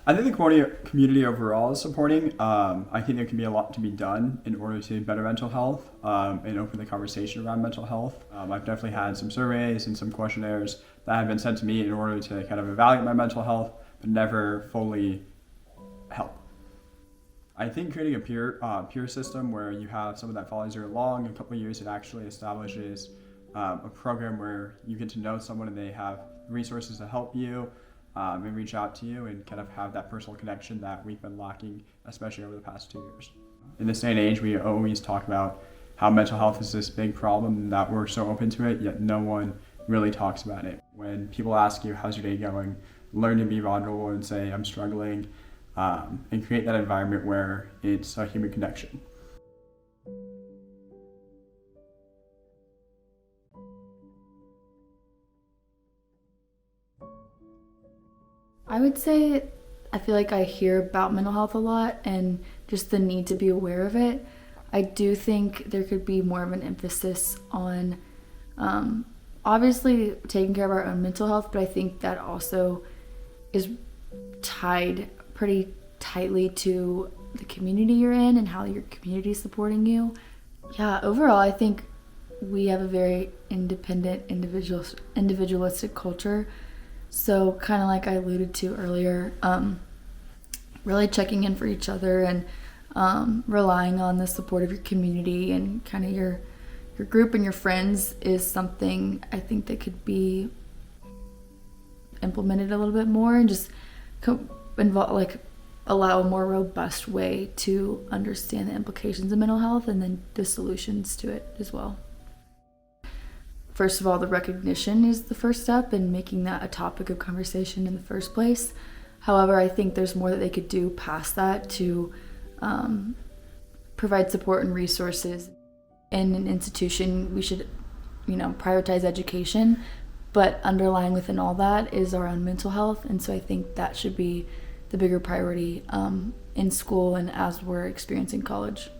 I think the community overall is supporting. I think there can be a lot to be done in order to better mental health and open the conversation around mental health. I've definitely had some surveys and some questionnaires that have been sent to me in order to kind of evaluate my mental health, but never fully help. I think creating a peer system where you have someone that follows you along in a couple of years, it actually establishes a program where you get to know someone and they have resources to help you and reach out to you and kind of have that personal connection that we've been lacking, especially over the past 2 years. In this day and age, we always talk about how mental health is this big problem and that we're so open to it, yet no one really talks about it. When people ask you, how's your day going? Learn to be vulnerable and say, I'm struggling, and create that environment where it's a human connection. I would say I feel like I hear about mental health a lot and just the need to be aware of it. I do think there could be more of an emphasis on obviously taking care of our own mental health, but I think that also is tied pretty tightly to the community you're in and how your community is supporting you. Yeah, overall, I think we have a very independent, individualistic culture. So kind of like I alluded to earlier, really checking in for each other and relying on the support of your community and kind of your group and your friends is something I think that could be implemented a little bit more and just allow a more robust way to understand the implications of mental health and then the solutions to it as well. First of all, the recognition is the first step in making that a topic of conversation in the first place. However, I think there's more that they could do past that to provide support and resources. In an institution, we should, prioritize education, but underlying within all that is our own mental health, and so I think that should be the bigger priority in school and as we're experiencing college.